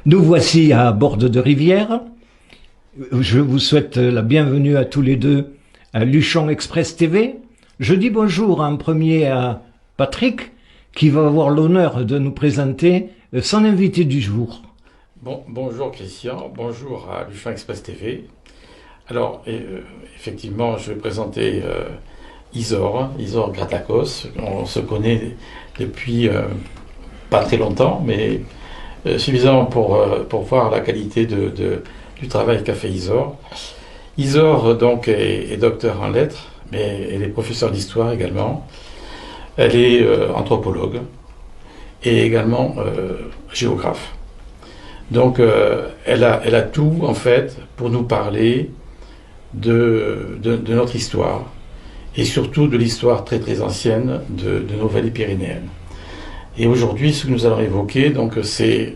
Nous voici à bord de rivière. Je vous souhaite la bienvenue à tous les deux à Luchon Express TV. Je dis bonjour en premier à Patrick, qui va avoir l'honneur de nous présenter son invité du jour. Bonjour Christian, bonjour à Luchon Express TV. Alors, effectivement, je vais présenter Isor Gratakos. On se connaît depuis pas très longtemps, mais suffisamment pour voir la qualité du travail qu'a fait Isor. Isor, donc, est docteur en lettres, mais elle est professeure d'histoire également. Elle est anthropologue et également géographe. Donc, elle a tout, en fait, pour nous parler de notre histoire et surtout de l'histoire très très ancienne de nos vallées pyrénéennes. Et aujourd'hui, ce que nous allons évoquer, donc, c'est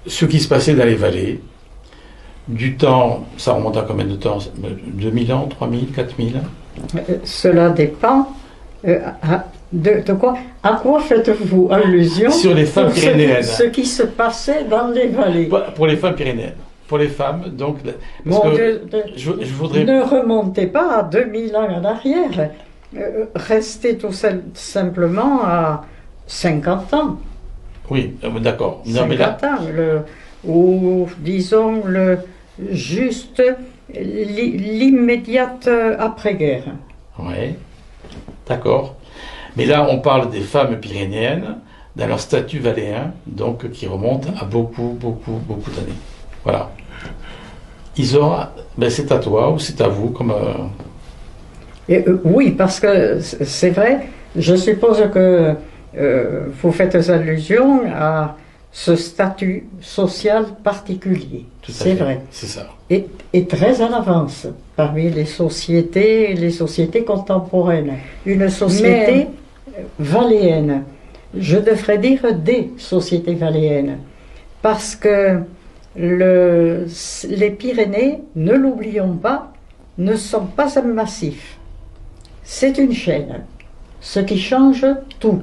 ce qui se passait dans les vallées, du temps, ça remonte à combien de temps? 2000 ans, 3000, 4000? Cela dépend de quoi? À quoi faites-vous allusion? Sur les femmes pyrénéennes. Ce qui se passait dans les vallées. Pour les femmes pyrénéennes. Pour les femmes, donc, parce je voudrais... Ne remontez pas à 2000 ans en arrière. Restez tout simplement à 50 ans. Oui, d'accord. 50 ans, ou disons juste l'immédiate après-guerre. Oui, d'accord. Mais là, on parle des femmes pyrénéennes dans leur statut valléen, donc qui remonte à beaucoup d'années. Voilà. Isor, c'est à toi ou c'est à vous comme... Oui, parce que c'est vrai, je suppose que vous faites allusion à ce statut social particulier. C'est vrai. C'est ça. Et très en avance parmi les sociétés contemporaines. Une société valléenne. Je devrais dire des sociétés valléennes. Parce que les Pyrénées, ne l'oublions pas, ne sont pas un massif. C'est une chaîne, ce qui change tout.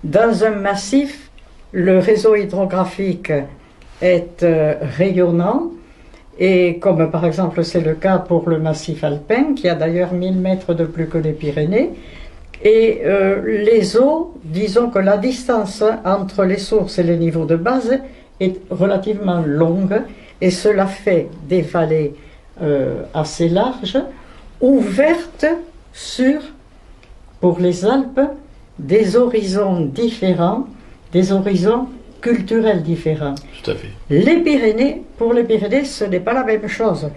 Dans un massif, le réseau hydrographique est rayonnant, et comme par exemple c'est le cas pour le massif alpin, qui a d'ailleurs 1000 mètres de plus que les Pyrénées, et les eaux, disons que la distance entre les sources et les niveaux de base est relativement longue, et cela fait des vallées assez larges, ouvertes sur, pour les Alpes, des horizons différents, des horizons culturels différents. Tout à fait. Pour les Pyrénées, ce n'est pas la même chose.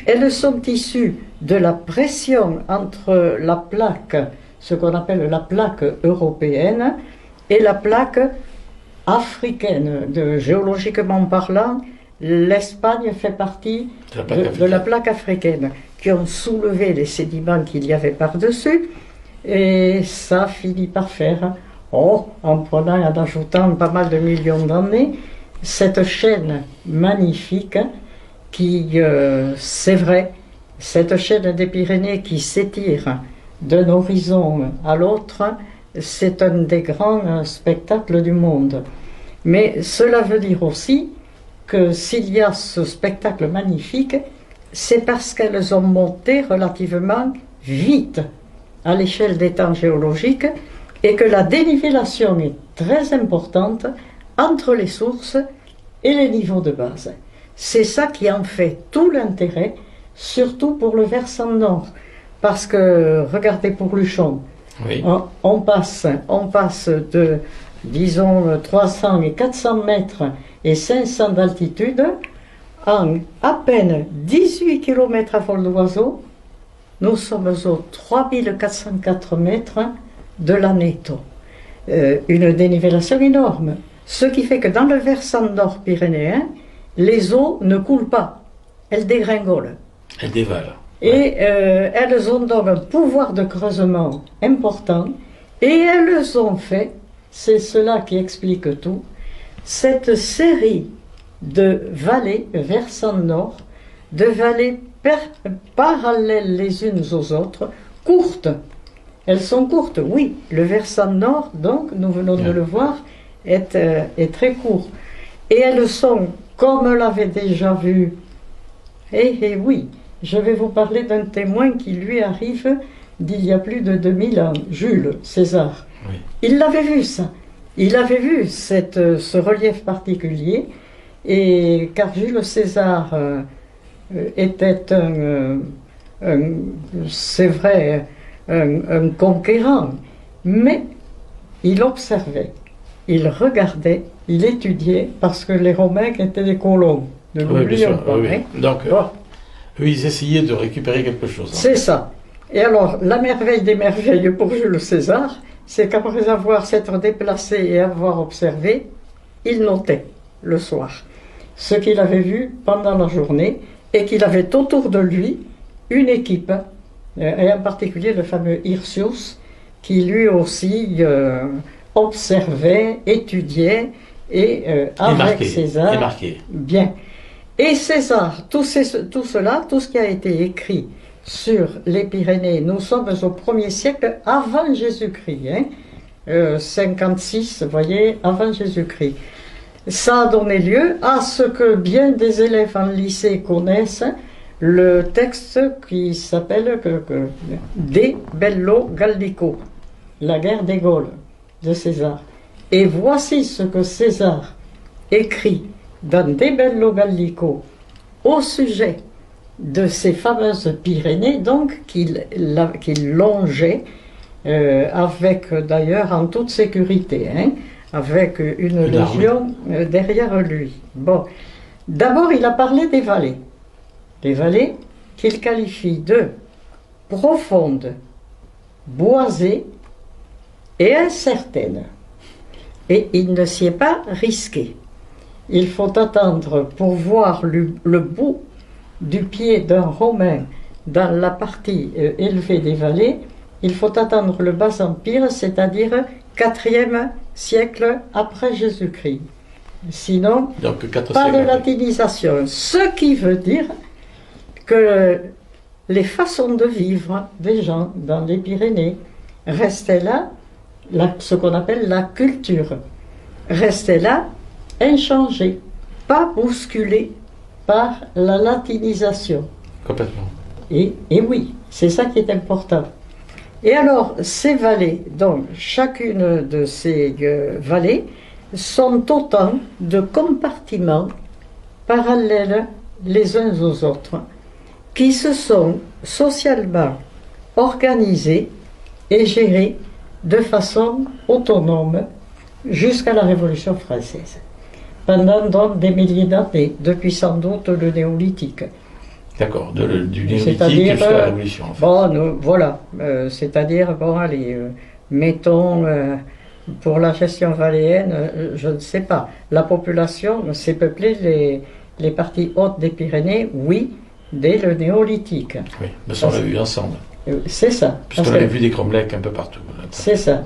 Elles sont issues de la pression entre la plaque, ce qu'on appelle la plaque européenne, et la plaque africaine. Géologiquement parlant, l'Espagne fait partie de la plaque africaine, qui ont soulevé les sédiments qu'il y avait par-dessus, et ça finit par faire, en ajoutant pas mal de millions d'années, cette chaîne magnifique qui, c'est vrai, cette chaîne des Pyrénées qui s'étire d'un horizon à l'autre, c'est un des grands spectacles du monde. Mais cela veut dire aussi que s'il y a ce spectacle magnifique, c'est parce qu'elles ont monté relativement vite à l'échelle des temps géologiques et que la dénivellation est très importante entre les sources et les niveaux de base. C'est ça qui en fait tout l'intérêt, surtout pour le versant nord. Parce que, regardez pour Luchon, oui. on passe de, disons, 300 et 400 mètres et 500 d'altitude en à peine 18 km à vol d'oiseau. Nous sommes aux 3404 mètres de l'Aneto. Une dénivellation énorme. Ce qui fait que dans le versant nord pyrénéen, les eaux ne coulent pas, elles dégringolent. Elles dévalent. Et elles ont donc un pouvoir de creusement important, et elles ont fait, c'est cela qui explique tout, cette série de vallées versant nord, de vallées parallèles les unes aux autres, courtes. Elles sont courtes, oui. Le versant nord, donc, nous venons de le voir, est très court. Et elles sont, comme l'avait déjà vu, et oui, je vais vous parler d'un témoin qui lui arrive d'il y a plus de 2000 ans, Jules César. Oui. Il l'avait vu ça. Il avait vu ce relief particulier, et car Jules César était c'est vrai, un conquérant, mais il observait, il regardait, il étudiait, parce que les Romains étaient des colons, ne l'oublions pas. Oui. Hein. Donc, Bon. eux, ils essayaient de récupérer quelque chose. C'est ça. Et alors, la merveille des merveilles pour Jules César, c'est qu'après avoir s'être déplacé et avoir observé, il notait le soir ce qu'il avait vu pendant la journée et qu'il avait autour de lui une équipe, et en particulier le fameux Hirtius, qui lui aussi observait, étudiait et avec marqué, César. et marqué. Bien. Et César, tout cela, tout ce qui a été écrit sur les Pyrénées, nous sommes au 1er siècle avant Jésus-Christ, hein, 56, vous voyez, avant Jésus-Christ. Ça a donné lieu à ce que bien des élèves en lycée connaissent, le texte qui s'appelle De Bello Gallico, la guerre des Gaules de César. Et voici ce que César écrit dans De Bello Gallico au sujet de ces fameuses Pyrénées, donc qu'il longeait avec d'ailleurs en toute sécurité, hein, avec une légion derrière lui. Bon, d'abord il a parlé des vallées qu'il qualifie de profondes, boisées et incertaines. Et il ne s'y est pas risqué. Il faut attendre pour voir le bout du pied d'un Romain dans la partie élevée des vallées. Il faut attendre le Bas-Empire, c'est-à-dire 4e siècle après Jésus-Christ. Sinon, donc, pas de latinisation. Ce qui veut dire que les façons de vivre des gens dans les Pyrénées restaient là, ce qu'on appelle la culture, restaient là inchangées, pas bousculées par la latinisation. Complètement. Et oui, c'est ça qui est important. Et alors, ces vallées, donc chacune de ces vallées, sont autant de compartiments parallèles les uns aux autres, qui se sont socialement organisés et gérés de façon autonome jusqu'à la Révolution française, pendant donc des milliers d'années, depuis sans doute le néolithique. D'accord, du néolithique jusqu'à la Révolution. En fait. Bon, voilà, c'est-à-dire, bon, allez, mettons, pour la gestion valléenne, je ne sais pas, la population s'est peuplée, les parties hautes des Pyrénées, oui, dès le néolithique. Oui, mais ça on l'a vu ensemble. C'est ça. Puisqu'on avait vu des cromlechs un peu partout. C'est ça.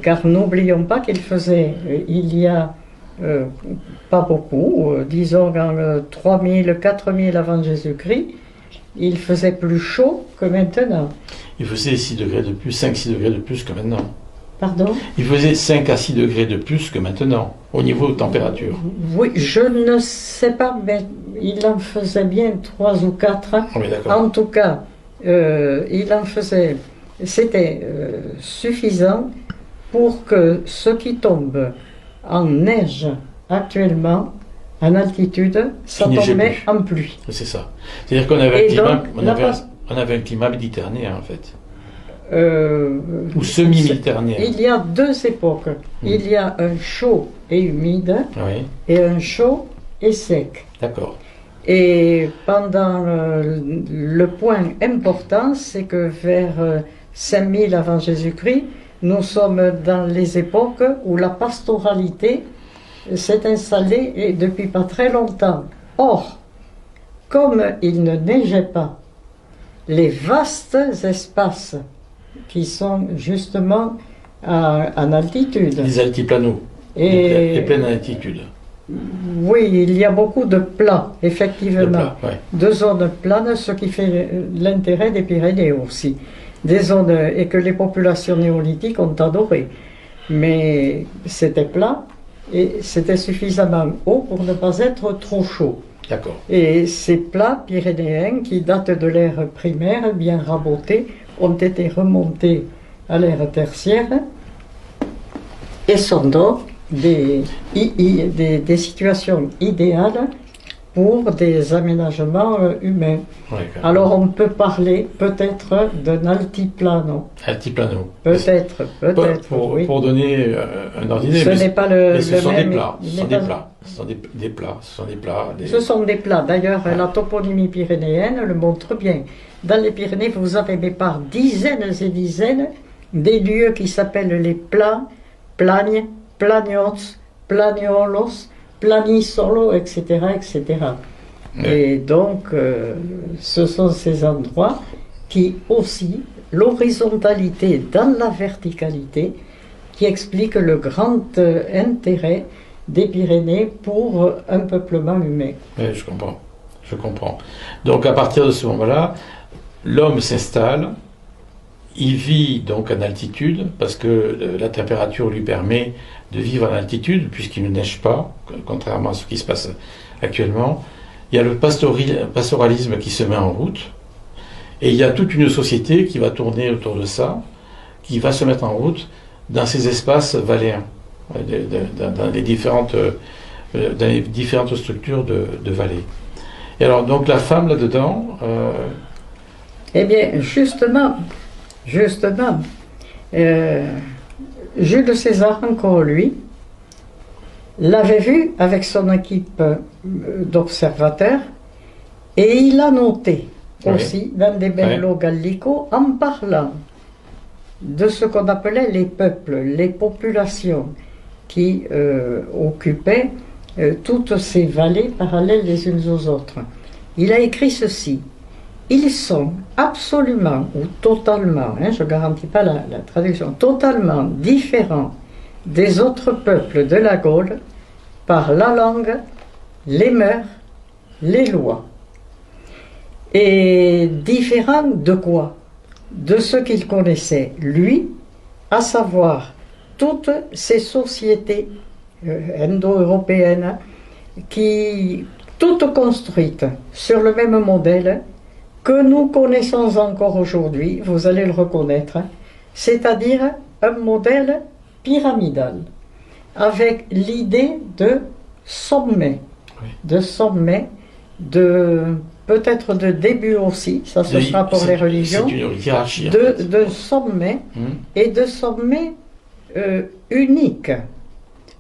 Car n'oublions pas qu'il faisait, il y a pas beaucoup, disons en 3000, 4000 avant Jésus-Christ, il faisait plus chaud que maintenant. Il faisait 6 degrés de plus, 5-6 degrés de plus que maintenant. Pardon? Il faisait 5 à 6 degrés de plus que maintenant, au niveau de température. Oui, je ne sais pas, mais il en faisait bien 3 ou 4. Oh, mais d'accord. En tout cas, il en faisait, c'était suffisant pour que ce qui tombe en neige actuellement, en altitude, ça tombait en pluie. C'est ça. C'est-à-dire qu'on avait, on avait un climat méditerranéen en fait. Ou semi-méditerranéen. Il y a deux époques. Il y a un chaud et humide et un chaud et sec. D'accord. Et pendant le point important, c'est que vers 5000 avant Jésus-Christ, nous sommes dans les époques où la pastoralité s'est installée et depuis pas très longtemps. Or, comme il ne neigeait pas, les vastes espaces qui sont justement en altitude. Les altiplanos, les plaines altitude. Oui, il y a beaucoup de plats, effectivement. De zones planes, ce qui fait l'intérêt des Pyrénées aussi. Des zones, et que les populations néolithiques ont adoré. Mais c'était plat, et c'était suffisamment haut pour ne pas être trop chaud. D'accord. Et ces plats pyrénéens qui datent de l'ère primaire, bien rabotés, ont été remontés à l'ère tertiaire et sont donc des situations idéales pour des aménagements humains. Ouais, Alors on peut parler peut-être d'un altiplano. Altiplano. Peut-être, oui. Pour donner un ordre d'idée. Ce n'est pas le, mais ce le sont même. des plats. il Ce n'est sont des pas- plats. Ce sont des plats. Ce sont des plats. Ce sont des plats. D'ailleurs, la toponymie pyrénéenne le montre bien. Dans les Pyrénées, vous avez mais par dizaines et dizaines des lieux qui s'appellent les plats, plagnes, plagnots, plagnolos, planisolo, etc., etc. Et donc, ce sont ces endroits qui aussi, l'horizontalité dans la verticalité, qui explique le grand intérêt des Pyrénées pour un peuplement humain. Oui, je comprends. Je comprends. Donc à partir de ce moment-là, l'homme s'installe, il vit donc en altitude, parce que la température lui permet de vivre en altitude, puisqu'il ne neige pas, contrairement à ce qui se passe actuellement. Il y a le pastoralisme qui se met en route, et il y a toute une société qui va tourner autour de ça, qui va se mettre en route dans ces espaces valléens, dans les différentes structures de vallées. Et alors, donc la femme là-dedans... Eh bien, justement, Jules César, encore lui, l'avait vu avec son équipe d'observateurs et il a noté aussi dans des bello gallico en parlant de ce qu'on appelait les peuples, les populations qui occupaient toutes ces vallées parallèles les unes aux autres. Il a écrit ceci: ils sont absolument ou totalement, je ne garantis pas la traduction, totalement différents des autres peuples de la Gaule par la langue, les mœurs, les lois. Et différents de quoi? De ce qu'il connaissait, lui, à savoir toutes ces sociétés indo-européennes qui, toutes construites sur le même modèle que nous connaissons encore aujourd'hui, vous allez le reconnaître, c'est-à-dire un modèle pyramidal, avec l'idée de sommet, peut-être de début aussi, ça ce sera pour les religions, c'est une hiérarchie, de sommet, et de sommet unique,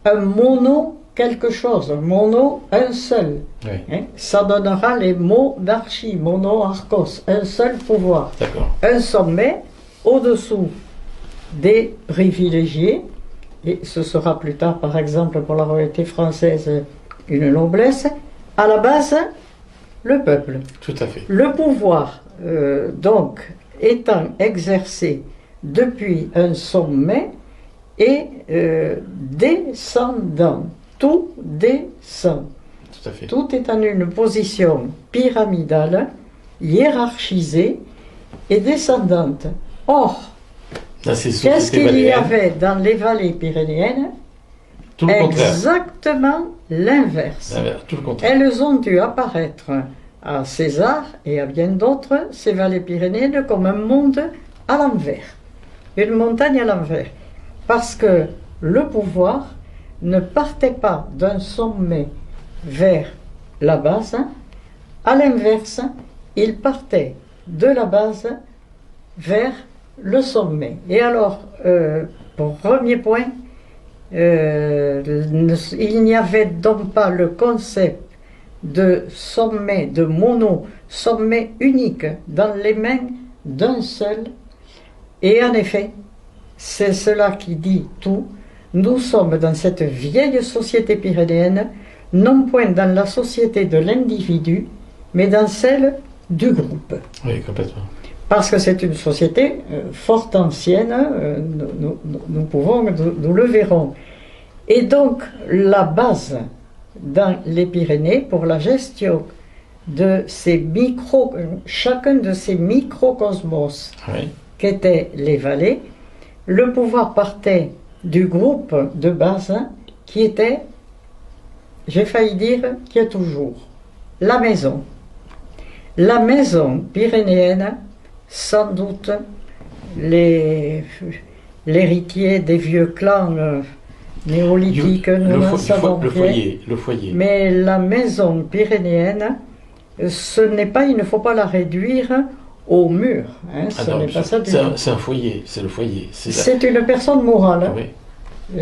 un mono quelque chose, mono, un seul. Oui. Hein, ça donnera les mots d'archi, mono, archos, un seul pouvoir. D'accord. Un sommet au-dessous des privilégiés, et ce sera plus tard, par exemple, pour la royauté française, une noblesse, à la base, le peuple. Tout à fait. Le pouvoir, donc, étant exercé depuis un sommet et descendant. Tout descend. Tout à fait. Tout est en une position pyramidale, hiérarchisée et descendante. Or, qu'est-ce qu'il y avait dans les vallées pyrénéennes? Tout le contraire. Exactement l'inverse. Tout le contraire. Elles ont dû apparaître à César et à bien d'autres, ces vallées pyrénéennes, comme un monde à l'envers. Une montagne à l'envers. Parce que le pouvoir ne partait pas d'un sommet vers la base, à l'inverse, il partait de la base vers le sommet. Et alors, pour premier point, il n'y avait donc pas le concept de sommet, de mono, sommet unique dans les mains d'un seul. Et en effet, c'est cela qui dit tout. Nous sommes dans cette vieille société pyrénéenne, non point dans la société de l'individu, mais dans celle du groupe. Oui, complètement. Parce que c'est une société fort ancienne, nous le verrons. Et donc, la base dans les Pyrénées pour la gestion de ces chacun de ces microcosmos qu'étaient les vallées, le pouvoir partait du groupe de base qui était, j'ai failli dire, qui est toujours, la maison. La maison pyrénéenne, sans doute l'héritier des vieux clans néolithiques, nous n'en savons rien. Le foyer. Mais la maison pyrénéenne, ce n'est pas, il ne faut pas la réduire au mur. Hein, ce n'est pas ça du tout. C'est un foyer, c'est le foyer. C'est une personne morale. Oui.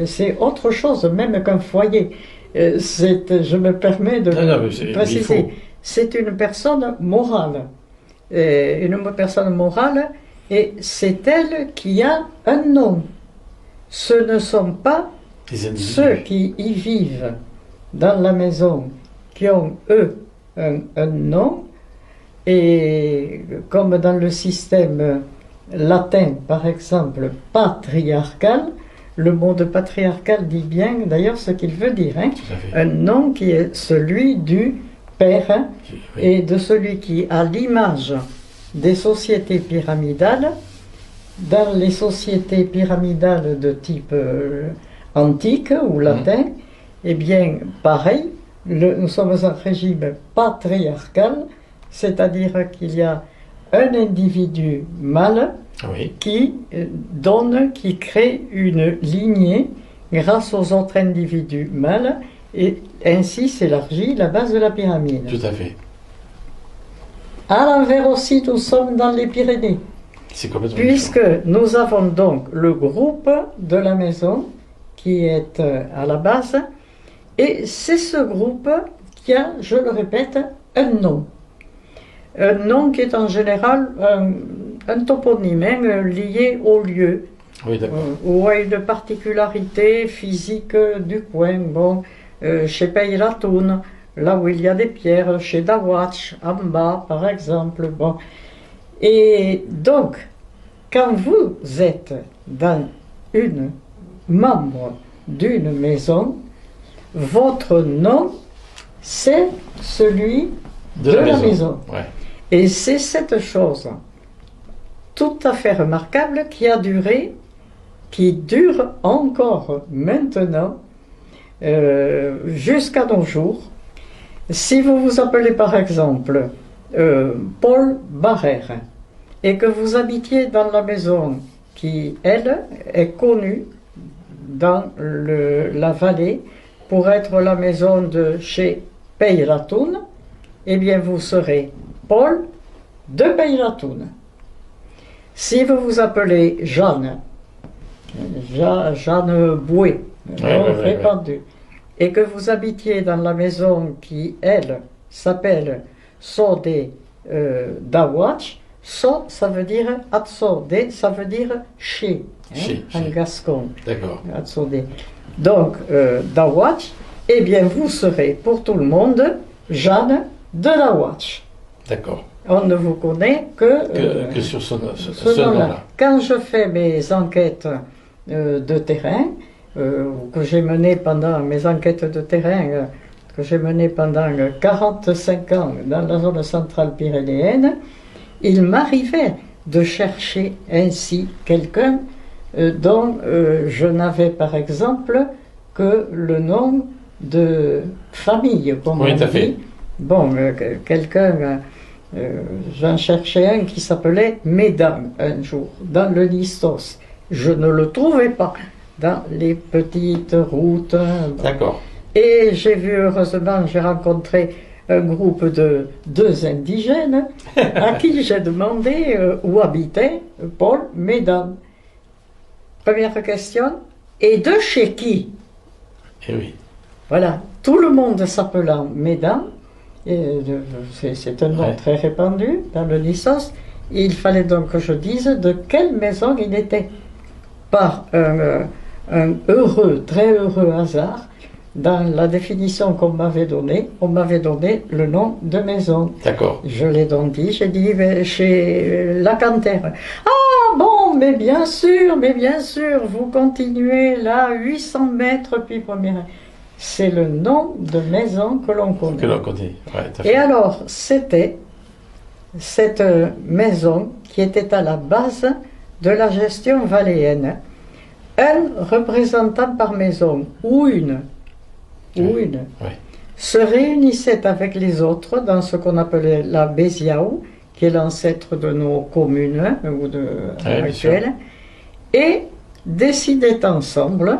C'est autre chose même qu'un foyer. Je me permets de préciser. C'est une personne morale. Une personne morale, et c'est elle qui a un nom. Ce ne sont pas ceux qui y vivent dans la maison qui ont, eux, un nom, et comme dans le système latin, par exemple, patriarcal, le mot de patriarcal dit bien d'ailleurs ce qu'il veut dire. Hein, un nom qui est celui du père et de celui qui, à l'image des sociétés pyramidales, dans les sociétés pyramidales de type antique ou latin, eh bien, pareil, nous sommes un régime patriarcal, c'est-à-dire qu'il y a un individu mâle qui donne, qui crée une lignée grâce aux autres individus mâles, et ainsi s'élargit la base de la pyramide. Tout à fait. À l'envers aussi, nous sommes dans les Pyrénées. C'est complètement puisque nous avons donc le groupe de la maison qui est à la base, et c'est ce groupe qui a, je le répète, un nom. Un nom qui est en général un toponyme lié au lieu, ou à une particularité physique du coin. Bon, chez Peyratun, là où il y a des pierres, chez Dawatch, en bas par exemple. Bon. Et donc, quand vous êtes dans une membre d'une maison, votre nom, c'est celui de la maison. Ouais. Et c'est cette chose tout à fait remarquable qui a duré, qui dure encore maintenant, jusqu'à nos jours. Si vous vous appelez par exemple Paul Barrère et que vous habitiez dans la maison qui, elle, est connue dans la vallée pour être la maison de chez Peyratun, eh bien vous serez Paul de Peyratun. Si vous vous appelez Jeanne, Jeanne Boué, répandu, et que vous habitiez dans la maison qui, elle, s'appelle Sodé Dawatch, So, ça veut dire Atsodé, ça veut dire chez, en gascon. D'accord. Atsodé. Donc, Dawatch, eh bien, vous serez pour tout le monde Jeanne de Dawatch. D'accord. On ne vous connaît que sur ce nom-là. Quand je fais mes enquêtes de terrain, que j'ai menées pendant mes enquêtes de terrain, que j'ai menées pendant 45 ans dans la zone centrale pyrénéenne, il m'arrivait de chercher ainsi quelqu'un dont je n'avais par exemple que le nom de famille, comme on dit. Bon, quelqu'un, j'en cherchais un qui s'appelait Médan un jour, dans le Nistos. Je ne le trouvais pas dans les petites routes. D'accord. Et j'ai vu, heureusement, j'ai rencontré un groupe de 2 indigènes à qui j'ai demandé où habitait Paul Médan. Première question, et de chez qui? Eh oui. Voilà, tout le monde s'appelant Médan, c'est un nom très répandu dans le Nissos, il fallait donc que je dise de quelle maison il était. Par un heureux, très heureux hasard, dans la définition qu'on m'avait donnée, on m'avait donné le nom de maison. D'accord. Je l'ai donc dit, j'ai dit chez Lacantaire. Ah bon, mais bien sûr, vous continuez là, 800 mètres, puis première. C'est le nom de maison que l'on connaît. Que l'on connaît, Et alors, c'était cette maison qui était à la base de la gestion valléenne. Un représentant par maison ou une ou une, Oui. se réunissaient avec les autres dans ce qu'on appelait la Béziaou, qui est l'ancêtre de nos communes ou de actuelles, et décidaient ensemble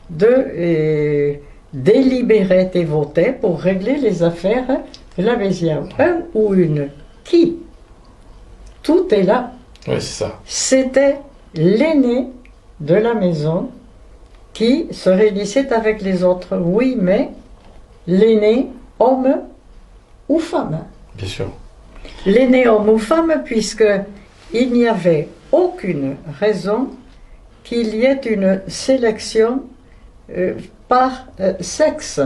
de délibérer et voter pour régler les affaires de la Béziaou. Un ou une. Qui? Tout est là. Oui, c'est ça. C'était l'aîné de la maison qui se réunissait avec les autres. Oui, mais l'aîné, homme ou femme. Bien sûr. L'aîné, homme ou femme, puisque il n'y avait aucune raison qu'il y ait une sélection par sexe,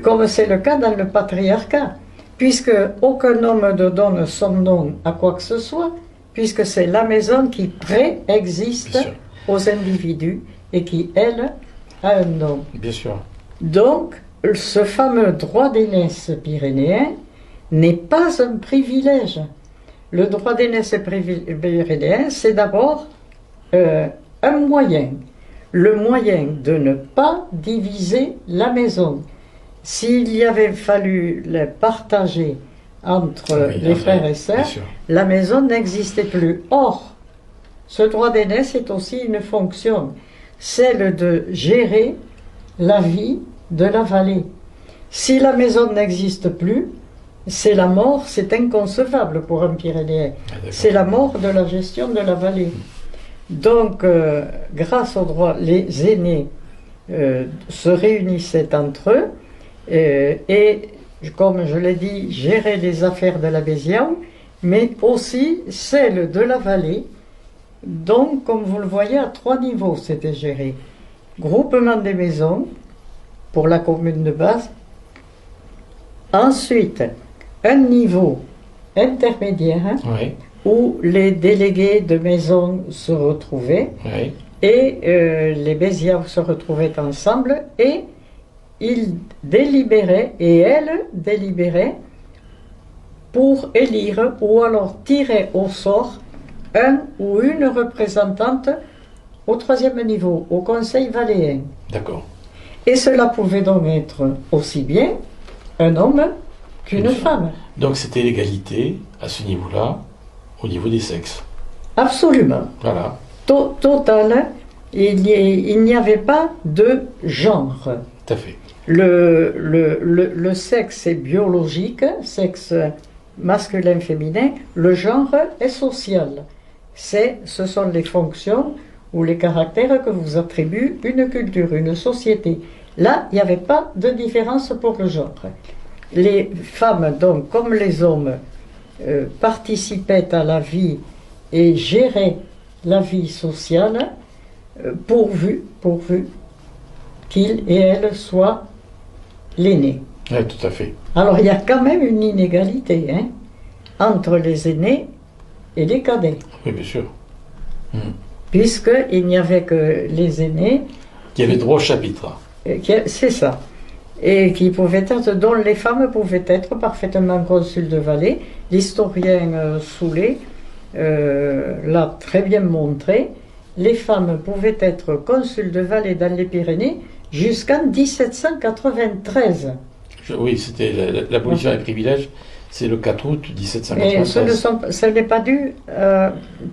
comme c'est le cas dans le patriarcat, puisque aucun homme ne donne son nom à quoi que ce soit, puisque c'est la maison qui préexiste aux individus et qui, elle, a un nom. Bien sûr. Donc, ce fameux droit d'aînesse pyrénéen n'est pas un privilège. Le droit d'aînesse pyrénéen, c'est d'abord un moyen. Le moyen de ne pas diviser la maison. S'il y avait fallu le partager entre les frères et sœurs, la maison n'existait plus. Or, ce droit d'aînesse est aussi une fonction, celle de gérer la vie de la vallée. Si la maison n'existe plus, c'est la mort, c'est inconcevable pour un Pyrénéen. C'est la mort de la gestion de la vallée. Donc, grâce au droit, les aînés se réunissaient entre eux et, comme je l'ai dit, géraient les affaires de la Béziaou, mais aussi celles de la vallée. Donc, comme vous le voyez, à 3 niveaux, c'était géré. Groupement des maisons pour la commune de base. Ensuite, un niveau intermédiaire où les délégués de maison se retrouvaient et les Béziaous se retrouvaient ensemble et ils délibéraient et elles délibéraient pour élire ou alors tirer au sort un ou une représentante au 3e niveau, au conseil valléen. D'accord. Et cela pouvait donc être aussi bien un homme qu'une femme. Donc c'était l'égalité à ce niveau-là, au niveau des sexes. Absolument. Voilà. Total, il n'y avait pas de genre. Tout à fait. Le sexe est biologique, sexe masculin-féminin, le genre est social. Ce sont les fonctions ou les caractères que vous attribue une culture, une société. Là, il n'y avait pas de différence pour le genre. Les femmes, donc, comme les hommes, participaient à la vie et géraient la vie sociale, pourvu qu'ils et elles soient l'aîné. Oui, tout à fait. Alors, il y a quand même une inégalité entre les aînés et les cadets. Oui, bien sûr. Puisqu'il n'y avait que les aînés qui avaient droit au chapitre. C'est ça. Et qui pouvaient être, dont les femmes pouvaient être parfaitement consuls de vallée. L'historien Soulet l'a très bien montré. Les femmes pouvaient être consuls de vallée dans les Pyrénées jusqu'en 1793. Oui, c'était l'abolition des privilèges, c'est le 4 août 1793. Et ce n'est pas dû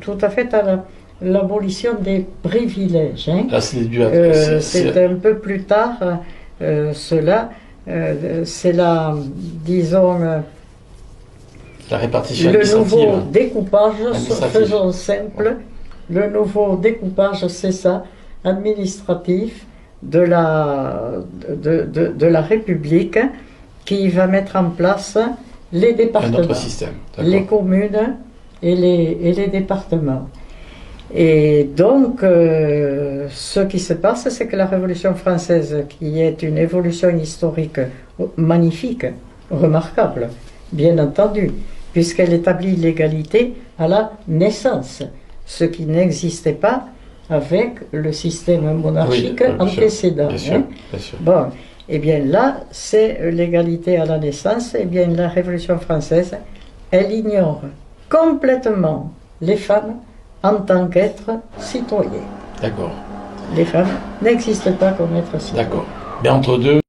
tout à fait à l'abolition des privilèges. Là, c'est dû à... c'est un peu plus tard, cela. C'est la, disons... la répartition le nouveau découpage, faisons simple, le nouveau découpage, c'est ça, administratif de la République qui va mettre en place les départements, un autre système, les communes et les départements. Et donc, ce qui se passe, c'est que la Révolution française, qui est une évolution historique magnifique, remarquable, bien entendu, puisqu'elle établit l'égalité à la naissance, ce qui n'existait pas avec le système monarchique antécédent. Bien sûr, bien sûr. Bon, et bien là, c'est l'égalité à la naissance. Et bien la Révolution française, elle ignore complètement les femmes en tant qu'êtres citoyens. D'accord. Les femmes n'existent pas comme êtres citoyens. D'accord. Mais entre deux,